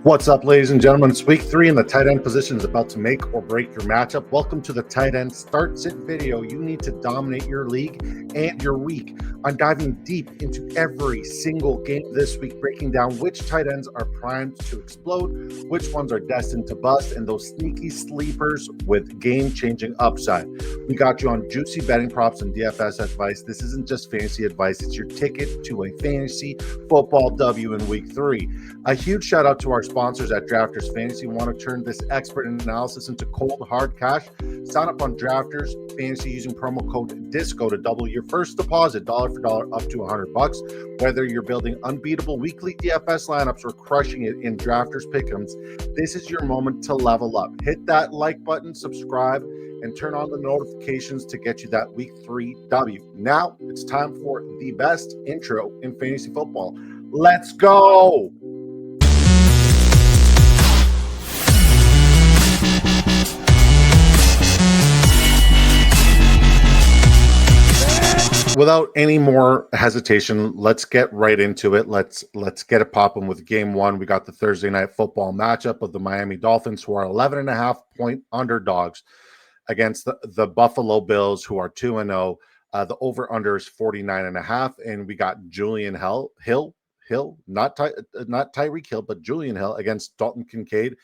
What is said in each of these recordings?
What's up, ladies and gentlemen? It's week 3 and the tight end position is about to make or break your matchup. Welcome to the tight end start sit video. You need to dominate your league and your week. I'm diving deep into every single game this week, breaking down which tight ends are primed to explode, which ones are destined to bust, and those sneaky sleepers with game-changing upside. We got you on juicy betting props and DFS advice. This isn't just fantasy advice, it's your ticket to a fantasy football W in week 3. A huge shout out to our sponsors at Drafters Fantasy. Want to turn this expert analysis into cold hard cash? Sign up on Drafters Fantasy using promo code DISCO to double your first deposit dollar for dollar up to $100. Whether you're building unbeatable weekly DFS lineups or crushing it in Drafters Pick'ems, this is your moment to level up. Hit that like button, subscribe, and turn on the notifications to get you that week 3 W. Now it's time for the best intro in fantasy football. Let's go! Without any more hesitation, let's get right into it. Let's get it popping with game 1. We got the Thursday night football matchup of the Miami Dolphins, who are 11.5-point underdogs against the Buffalo Bills, who are 2-0. The over/under is 49.5, and we got Julian Hill, not Tyreek Hill, but Julian Hill against Dalton Kincaid.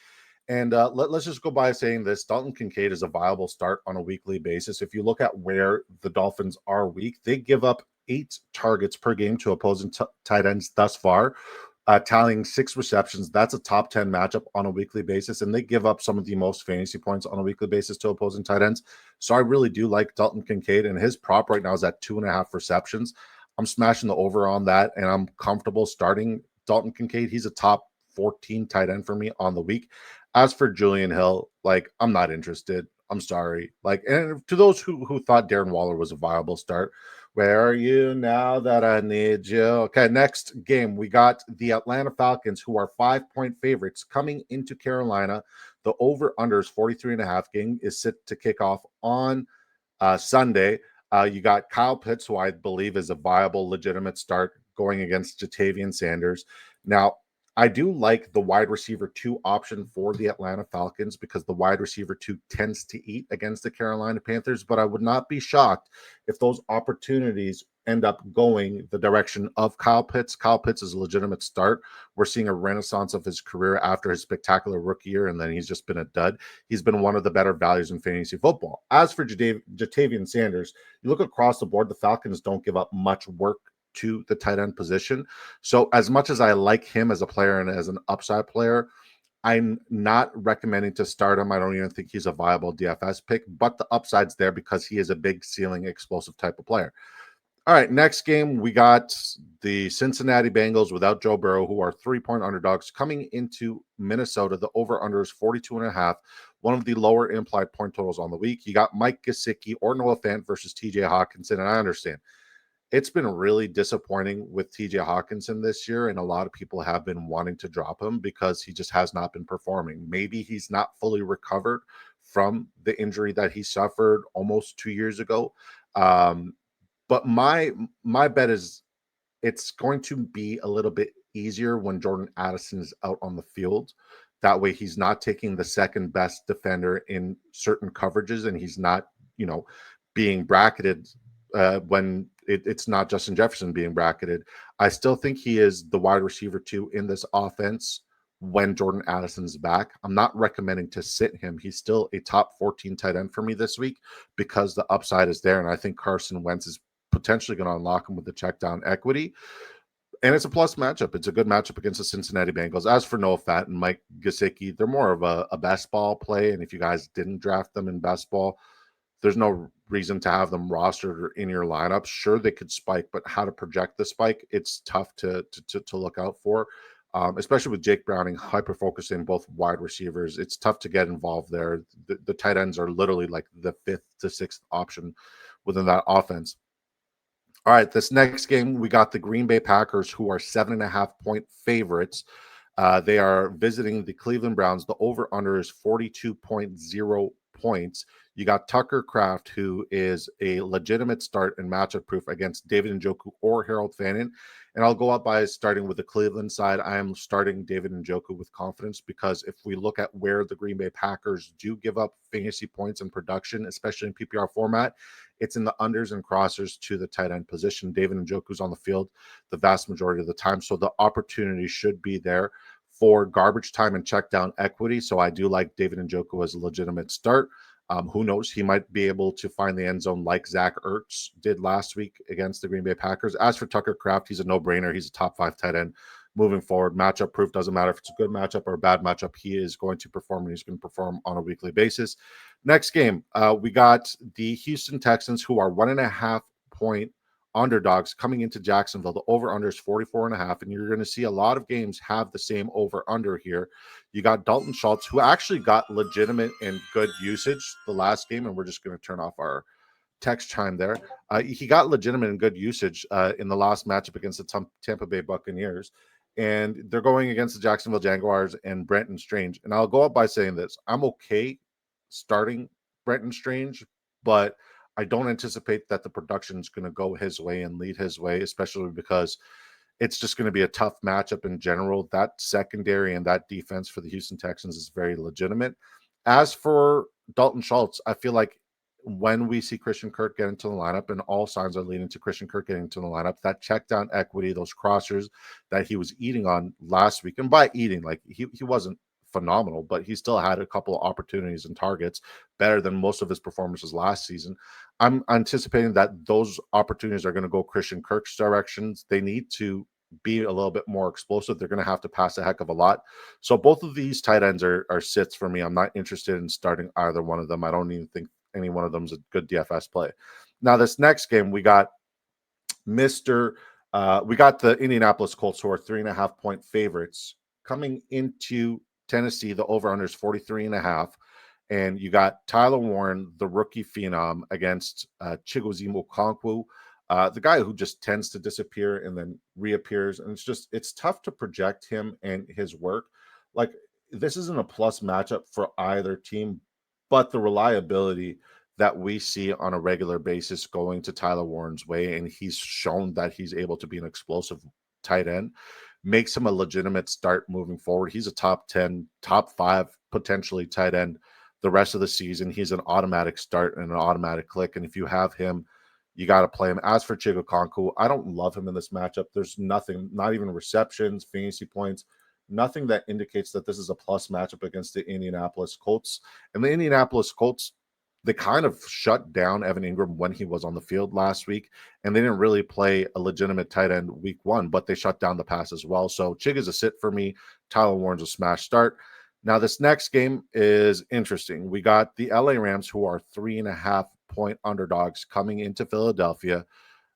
And let's just go by saying this. Dalton Kincaid is a viable start on a weekly basis. If you look at where the Dolphins are weak, they give up 8 targets per game to opposing tight ends thus far, tallying 6 receptions. That's a top 10 matchup on a weekly basis, and they give up some of the most fantasy points on a weekly basis to opposing tight ends. So I really do like Dalton Kincaid, and his prop right now is at 2.5 receptions. I'm smashing the over on that, and I'm comfortable starting Dalton Kincaid. He's a top 14 tight end for me on the week. As for Julian Hill, I'm not interested. I'm sorry. And to those who thought Darren Waller was a viable start, where are you now that I need you? Okay, next game, we got the Atlanta Falcons, who are 5-point favorites coming into Carolina. The over/under is 43.5. Game is set to kick off on Sunday. You got Kyle Pitts, who I believe is a viable, legitimate start going against Jatavian Sanders. Now, I do like the wide receiver 2 option for the Atlanta Falcons because the wide receiver 2 tends to eat against the Carolina Panthers, but I would not be shocked if those opportunities end up going the direction of Kyle Pitts. Kyle Pitts is a legitimate start. We're seeing a renaissance of his career after his spectacular rookie year, and then he's just been a dud. He's been one of the better values in fantasy football. As for Jatavian Sanders, you look across the board, the Falcons don't give up much work to the tight end position. So as much as I like him as a player and as an upside player, I'm not recommending to start him. I don't even think he's a viable DFS pick, but the upside's there because he is a big ceiling explosive type of player. All right, next game, we got the Cincinnati Bengals without Joe Burrow, who are 3-point underdogs coming into Minnesota. The over/under is 42.5, one of the lower implied point totals on the week. You got Mike Gesicki or Noah Fant versus TJ Hawkinson, and I understand it's been really disappointing with TJ Hawkinson this year, and a lot of people have been wanting to drop him because he just has not been performing. Maybe he's not fully recovered from the injury that he suffered almost 2 years ago. But my bet is it's going to be a little bit easier when Jordan Addison is out on the field. That way he's not taking the second best defender in certain coverages, and he's not, being bracketed when it's not Justin Jefferson being bracketed. I still think he is the wide receiver 2 in this offense when Jordan Addison's back. I'm not recommending to sit him. He's still a top 14 tight end for me this week because the upside is there, and I think Carson Wentz is potentially going to unlock him with the check down equity. And it's a plus matchup. It's a good matchup against the Cincinnati Bengals. As for Noah Fant and Mike Gesicki, they're more of a best ball play, and if you guys didn't draft them in best ball, there's no reason to have them rostered or in your lineup. Sure, they could spike, but how to project the spike, it's tough to look out for, especially with Jake Browning hyper-focusing both wide receivers. It's tough to get involved there. The tight ends are literally like the 5th to 6th option within that offense. All right, this next game, we got the Green Bay Packers, who are 7.5-point favorites. They are visiting the Cleveland Browns. The over/under is 42.0 points. You got Tucker Kraft, who is a legitimate start and matchup proof against David Njoku or Harold Fannin. And I'll go up by starting with the Cleveland side. I am starting David Njoku with confidence because if we look at where the Green Bay Packers do give up fantasy points and production, especially in PPR format, it's in the unders and crossers to the tight end position. David Njoku's on the field the vast majority of the time, so the opportunity should be there for garbage time and check down equity. So I do like David Njoku as a legitimate start. Who knows? He might be able to find the end zone like Zach Ertz did last week against the Green Bay Packers. As for Tucker Kraft, he's a no-brainer. He's a top 5 tight end moving forward. Matchup proof, doesn't matter if it's a good matchup or a bad matchup. He is going to perform, and he's going to perform on a weekly basis. Next game, we got the Houston Texans, who are 1.5 point underdogs coming into Jacksonville. The over-under is 44.5, and you're going to see a lot of games have the same over-under here. You got Dalton Schultz, who actually got legitimate and good usage the last game, and we're just going to turn off our text chime there. He got legitimate and good usage in the last matchup against the Tampa Bay Buccaneers, and they're going against the Jacksonville Jaguars and Brenton Strange. And I'll go up by saying this. I'm okay starting Brenton Strange, but I don't anticipate that the production is going to go his way and lead his way, especially because it's just going to be a tough matchup in general. That secondary and that defense for the Houston Texans is very legitimate. As for Dalton Schultz, I feel like when we see Christian Kirk get into the lineup, and all signs are leading to Christian Kirk getting into the lineup, that check down equity, those crossers that he was eating on last week, and by eating, like he wasn't phenomenal, but he still had a couple of opportunities and targets better than most of his performances last season. I'm anticipating that those opportunities are going to go Christian Kirk's directions. They need to be a little bit more explosive. They're going to have to pass a heck of a lot. So both of these tight ends are sits for me. I'm not interested in starting either one of them. I don't even think any one of them is a good DFS play. Now, this next game, we got we got the Indianapolis Colts, who are 3.5 point favorites coming into Tennessee. The over-under is 43.5. And you got Tyler Warren, the rookie phenom, against Chigoziem Okonkwo, the guy who just tends to disappear and then reappears. And it's tough to project him and his work. Like, this isn't a plus matchup for either team, but the reliability that we see on a regular basis going to Tyler Warren's way, and he's shown that he's able to be an explosive tight end, makes him a legitimate start moving forward. He's a top 10, top 5, potentially tight end the rest of the season. He's an automatic start and an automatic click. And if you have him, you got to play him. As for Chigo Konku, I don't love him in this matchup. There's nothing, not even receptions, fantasy points, nothing that indicates that this is a plus matchup against the Indianapolis Colts. And the Indianapolis Colts, they kind of shut down Evan Ingram when he was on the field last week, and they didn't really play a legitimate tight end week 1, but they shut down the pass as well. So Chig is a sit for me. Tyler Warren's a smash start. Now, this next game is interesting. We got the LA Rams, who are 3.5 point underdogs coming into Philadelphia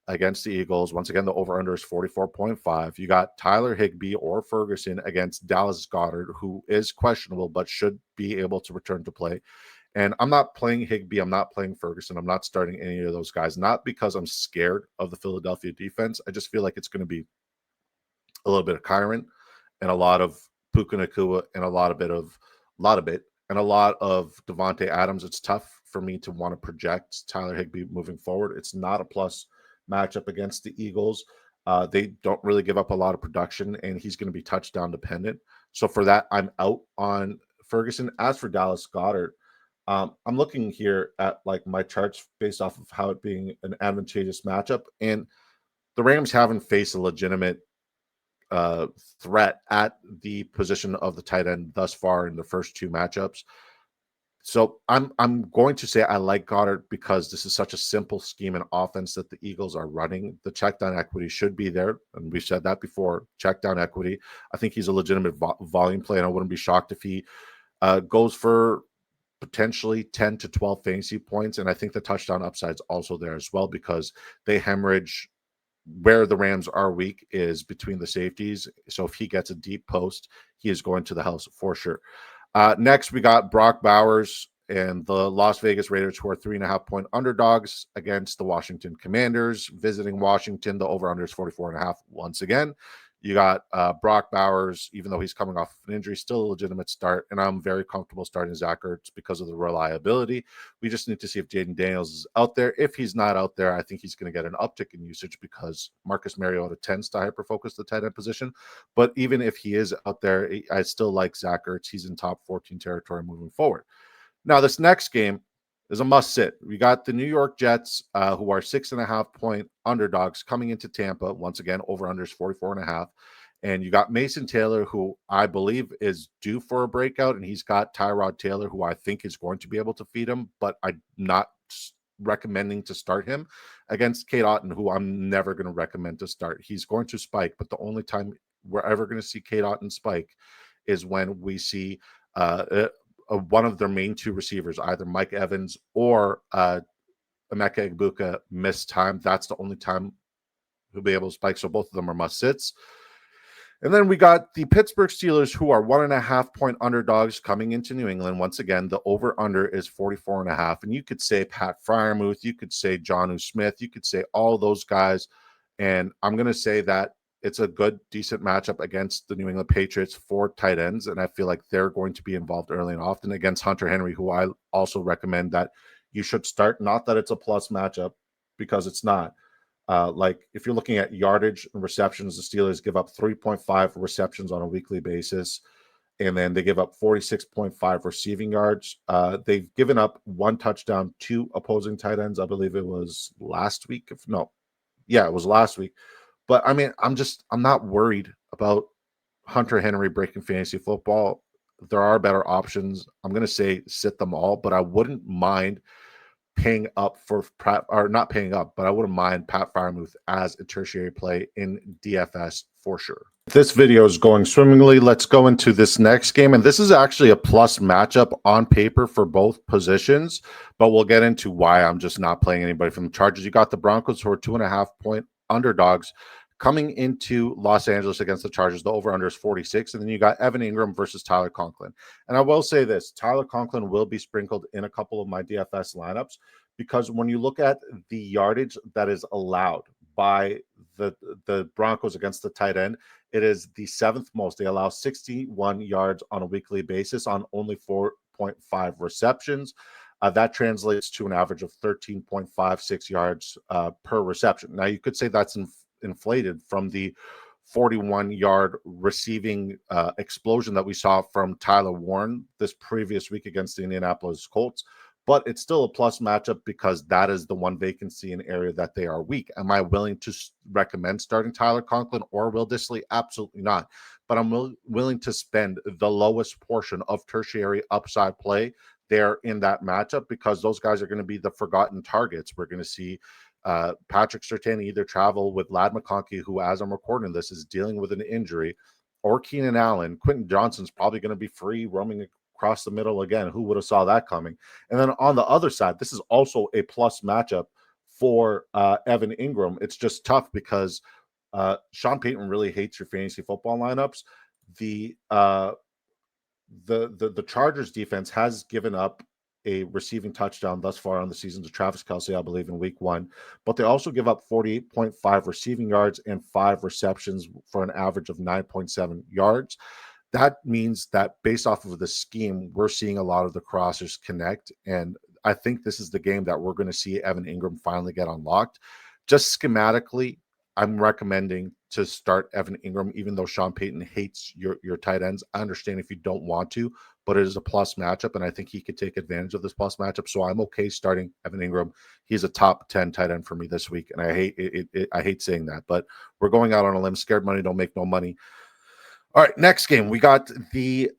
against the Eagles. Once again, the over-under is 44.5. You got Tyler Higbee or Ferguson against Dallas Goedert, who is questionable but should be able to return to play. And I'm not playing Higbee. I'm not playing Ferguson. I'm not starting any of those guys, not because I'm scared of the Philadelphia defense. I just feel like it's going to be a little bit of Kyron and a lot of Puka Nacua and a lot of Devontae Adams. It's tough for me to want to project Tyler Higbee moving forward. It's not a plus matchup against the Eagles. They don't really give up a lot of production, and he's going to be touchdown dependent. So for that, I'm out on Ferguson. As for Dallas Goedert, I'm looking here at like my charts based off of how it being an advantageous matchup, and the Rams haven't faced a legitimate threat at the position of the tight end thus far in the first 2 matchups. So I'm going to say I like Goddard because this is such a simple scheme and offense that the Eagles are running. The check down equity should be there, and we've said that before. Check down equity. I think he's a legitimate volume play, and I wouldn't be shocked if he goes for potentially 10 to 12 fantasy points. And I think the touchdown upside's also there as well because they hemorrhage. Where the Rams are weak is between the safeties. So if he gets a deep post, he is going to the house for sure. Next, we got Brock Bowers and the Las Vegas Raiders, who are 3.5 point underdogs against the Washington Commanders. Visiting Washington, the over-under is 44.5 once again. You got Brock Bowers, even though he's coming off of an injury, still a legitimate start. And I'm very comfortable starting Zach Ertz because of the reliability. We just need to see if Jaden Daniels is out there. If he's not out there, I think he's going to get an uptick in usage because Marcus Mariota tends to hyper-focus the tight end position. But even if he is out there, I still like Zach Ertz. He's in top 14 territory moving forward. Now, this next game is a must sit. We got the New York Jets, who are 6.5-point underdogs coming into Tampa. Once again, over-unders 44.5. And you got Mason Taylor, who I believe is due for a breakout, and he's got Tyrod Taylor, who I think is going to be able to feed him, but I'm not recommending to start him against Kate Otten, who I'm never going to recommend to start. He's going to spike, but the only time we're ever going to see Kate Otten spike is when we see one of their main two receivers, either Mike Evans or Emeka Egbuka, miss time. That's the only time he'll be able to spike. So both of them are must sits. And then we got the Pittsburgh Steelers, who are 1.5-point underdogs coming into New England. Once again, the over-under is 44.5. And you could say Pat Freiermuth, you could say Jonnu Smith, you could say all those guys. And I'm going to say that it's a good, decent matchup against the New England Patriots for tight ends. And I feel like they're going to be involved early and often against Hunter Henry, who I also recommend that you should start. Not that it's a plus matchup, because it's not. Like if you're looking at yardage and receptions, the Steelers give up 3.5 receptions on a weekly basis, and then they give up 46.5 receiving yards. They've given up one touchdown to opposing tight ends. I believe it was last week. It was last week. But I mean, I'm not worried about Hunter Henry breaking fantasy football. There are better options. I'm going to say sit them all, but I wouldn't mind paying up for Pat, or not paying up, but I wouldn't mind Pat Freiermuth as a tertiary play in DFS for sure. This video is going swimmingly. Let's go into this next game. And this is actually a plus matchup on paper for both positions, but we'll get into why I'm just not playing anybody from the Chargers. You got the Broncos, who are 2.5-point underdogs coming into Los Angeles against the Chargers. The over-under is 46. And then you got Evan Ingram versus Tyler Conklin. And I will say this, Tyler Conklin will be sprinkled in a couple of my DFS lineups, because when you look at the yardage that is allowed by the Broncos against the tight end, it is the seventh most. They allow 61 yards on a weekly basis on only 4.5 receptions. That translates to an average of 13.56 yards per reception. Now, you could say that's inflated from the 41-yard receiving explosion that we saw from Tyler Warren this previous week against the Indianapolis Colts. But it's still a plus matchup because that is the one vacancy in area that they are weak. Am I willing to recommend starting Tyler Conklin or Will Dissly? Absolutely not. But I'm willing to spend the lowest portion of tertiary upside play there in that matchup, because those guys are going to be the forgotten targets. We're going to see Patrick Surtain either travel with Ladd McConkey, who, as I'm recording this, is dealing with an injury, or Keenan Allen. Quentin Johnson's probably going to be free roaming across the middle again. Who would have saw that coming? And then on the other side, this is also a plus matchup for Evan Ingram. It's just tough because Sean Payton really hates your fantasy football lineups. The Chargers defense has given up a receiving touchdown thus far on the season to Travis Kelce, I believe, in week 1. But they also give up 48.5 receiving yards and 5 receptions for an average of 9.7 yards. That means that based off of the scheme, we're seeing a lot of the crossers connect. And I think this is the game that we're going to see Evan Ingram finally get unlocked. Just schematically, I'm recommending to start Evan Ingram, even though Sean Payton hates your tight ends. I understand if you don't want to, but it is a plus matchup, and I think he could take advantage of this plus matchup. So I'm okay starting Evan Ingram. He's a top 10 tight end for me this week, and I hate it. I hate saying that, but we're going out on a limb. Scared money don't make no money. All right, next game. We got the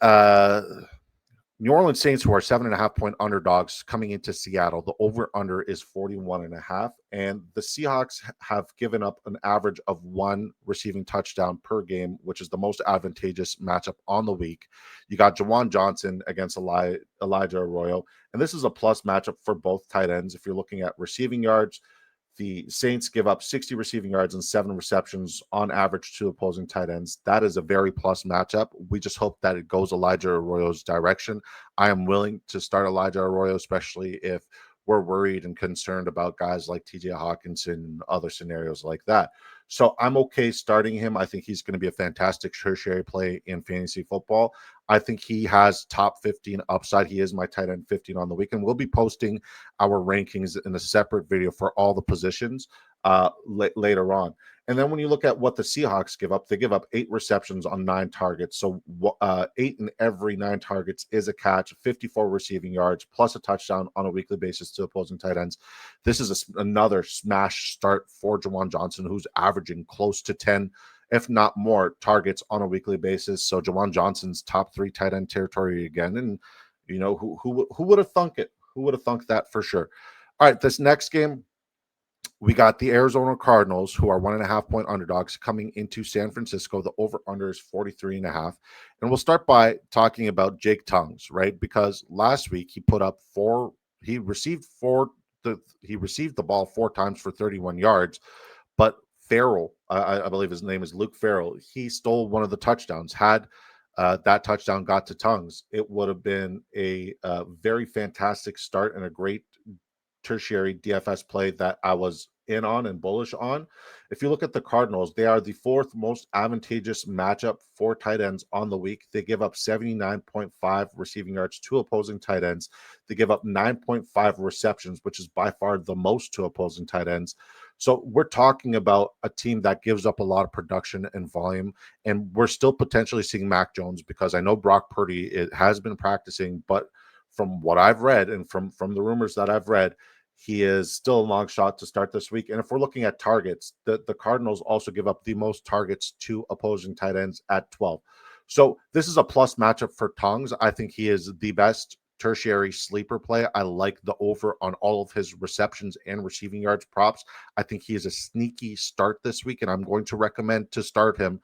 New Orleans Saints, who are 7.5-point underdogs coming into Seattle. The over-under is 41.5. And the Seahawks have given up an average of 1 receiving touchdown per game, which is the most advantageous matchup on the week. You got Jawan Johnson against Elijah Arroyo. And this is a plus matchup for both tight ends. If you're looking at receiving yards, the Saints give up 60 receiving yards and 7 receptions on average to opposing tight ends. That is a very plus matchup. We just hope that it goes Elijah Arroyo's direction. I am willing to start Elijah Arroyo, especially if we're worried and concerned about guys like TJ Hawkinson and other scenarios like that. So I'm okay starting him. I think he's going to be a fantastic tertiary play in fantasy football. I think he has top 15 upside. He is my tight end 15 on the weekend. We'll be posting our rankings in a separate video for all the positions later on. And then when you look at what the Seahawks give up, they give up 8 receptions on 9 targets. So 8 in every 9 targets is a catch, 54 receiving yards, plus a touchdown on a weekly basis to opposing tight ends. This is another smash start for Juwan Johnson, who's averaging close to 10, if not more, targets on a weekly basis. So Juwan Johnson's top 3 tight end territory again. And, you know, who would have thunk it? Who would have thunk that for sure? All right, this next game, we got the Arizona Cardinals, who are 1.5-point underdogs coming into San Francisco. The over-under is 43.5. And we'll start by talking about Jake Tongues, right? Because last week he received the ball 4 times for 31 yards, but Farrell, I believe his name is Luke Farrell, he stole one of the touchdowns. Had that touchdown got to Tongues, it would have been a very fantastic start and a great tertiary DFS play that I was in on and bullish on. If you look at the Cardinals, they are the 4th most advantageous matchup for tight ends on the week. They give up 79.5 receiving yards to opposing tight ends. They give up 9.5 receptions, which is by far the most to opposing tight ends. So we're talking about a team that gives up a lot of production and volume, and we're still potentially seeing Mac Jones, because I know Brock Purdy has been practicing, but from what I've read and from the rumors that I've read, he is still a long shot to start this week. And if we're looking at targets, the Cardinals also give up the most targets to opposing tight ends at 12. So this is a plus matchup for Tongues. I think he is the best tertiary sleeper play. I like the over on all of his receptions and receiving yards props. I think he is a sneaky start this week, and I'm going to recommend to start him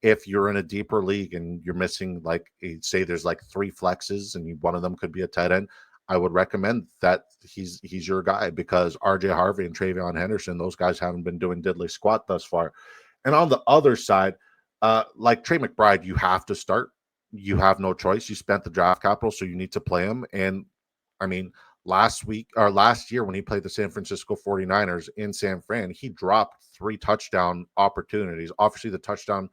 if you're in a deeper league and you're missing, like, say there's like 3 flexes and one of them could be a tight end. I would recommend that he's your guy, because RJ Harvey and Travion Henderson, those guys haven't been doing diddly squat thus far. And on the other side, like Trey McBride, you have to start. You have no choice. You spent the draft capital, so you need to play him. And I mean, last year when he played the San Francisco 49ers in San Fran, he dropped 3 touchdown opportunities. Obviously, the touchdown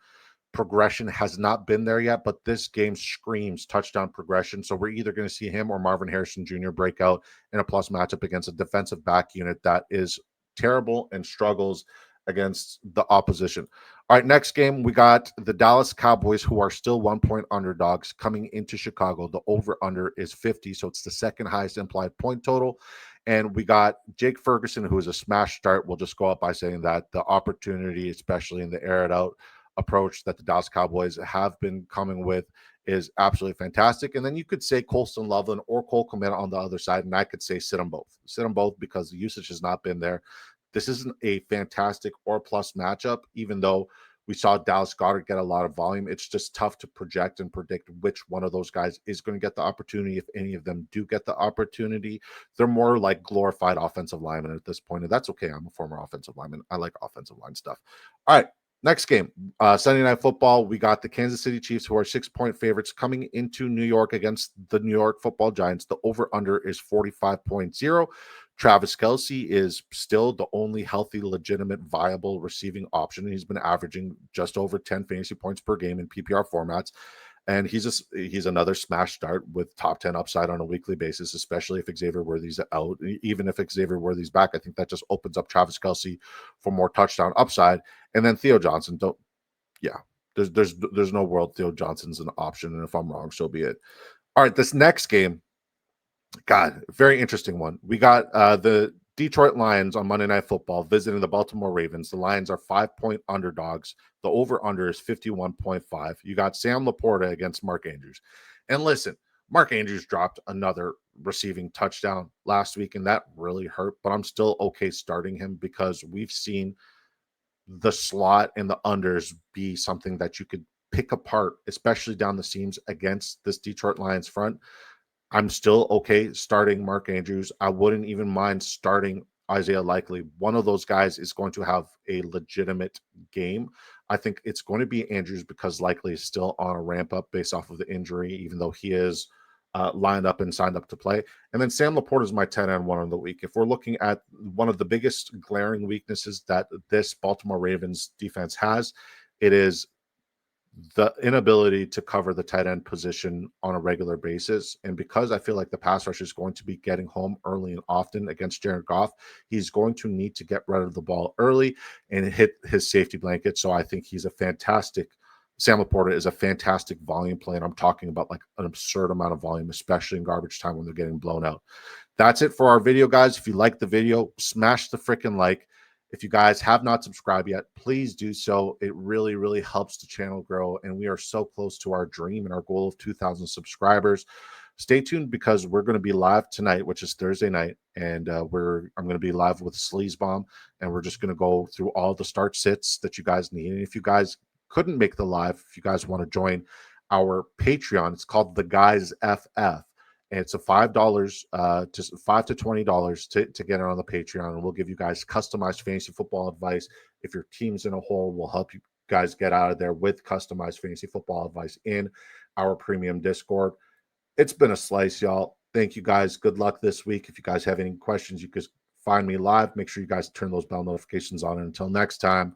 progression has not been there yet, but this game screams touchdown progression. So we're either going to see him or Marvin Harrison Jr. break out in a plus matchup against a defensive back unit that is terrible and struggles against the opposition. All right, next game, we got the Dallas Cowboys, who are still 1-point underdogs coming into Chicago. The over-under is 50, so it's the second highest implied point total. And we got Jake Ferguson, who is a smash start. We'll just go up by saying that the opportunity, especially in the air it out approach that the Dallas Cowboys have been coming with, is absolutely fantastic. And then you could say Colston Loveland or Cole Kmet on the other side, and I could say sit them both because the usage has not been there. This isn't a fantastic or plus matchup, even though we saw Dallas Goedert get a lot of volume. It's just tough to project and predict which one of those guys is going to get the opportunity. If any of them do get the opportunity, they're more like glorified offensive linemen at this point, and that's okay. I'm a former offensive lineman. I like offensive line stuff. All right. Next game, Sunday Night Football, we got the Kansas City Chiefs, who are 6-point favorites, coming into New York against the New York Football Giants. The over-under is 45.0. Travis Kelce is still the only healthy, legitimate, viable receiving option. He's been averaging just over 10 fantasy points per game in PPR formats. And he's another smash start with top 10 upside on a weekly basis, especially if Xavier Worthy's out. Even if Xavier Worthy's back, I think that just opens up Travis Kelce for more touchdown upside. And then Theo Johnson, there's no world Theo Johnson's an option. And if I'm wrong, so be it. All right, this next game, God, very interesting one. We got the Detroit Lions on Monday Night Football visiting the Baltimore Ravens. The Lions are 5-point underdogs. The over-under is 51.5. You got Sam Laporta against Mark Andrews. And listen, Mark Andrews dropped another receiving touchdown last week, and that really hurt. But I'm still okay starting him because we've seen the slot and the unders be something that you could pick apart, especially down the seams against this Detroit Lions front. I'm still okay starting Mark Andrews. I wouldn't even mind starting Isaiah Likely. One of those guys is going to have a legitimate game. I think it's going to be Andrews because Likely is still on a ramp up based off of the injury, even though he is lined up and signed up to play. And then Sam Laporta is my 10-1 of the week. If we're looking at one of the biggest glaring weaknesses that this Baltimore Ravens defense has, it is the inability to cover the tight end position on a regular basis. And because I feel like the pass rush is going to be getting home early and often against Jared Goff, he's going to need to get rid of the ball early and hit his safety blanket. So I think he's a fantastic Sam Laporta is a fantastic volume play, and I'm talking about like an absurd amount of volume, especially in garbage time when they're getting blown out. That's it for our video, guys. If you like the video, smash the freaking like. If you guys have not subscribed yet, please do so. It really, really helps the channel grow, and we are so close to our dream and our goal of 2,000 subscribers. Stay tuned because we're going to be live tonight, which is Thursday night, and I'm going to be live with Sleez, and we're just going to go through all the start sits that you guys need. And if you guys couldn't make the live, if you guys want to join our Patreon, it's called TheGuyzFF. And it's a $5 to $5 to $20 to get on the Patreon, and we'll give you guys customized fantasy football advice. If your team's in a hole, we'll help you guys get out of there with customized fantasy football advice in our premium Discord. It's been a slice, y'all. Thank you guys. Good luck this week. If you guys have any questions, you can find me live. Make sure you guys turn those bell notifications on. And until next time,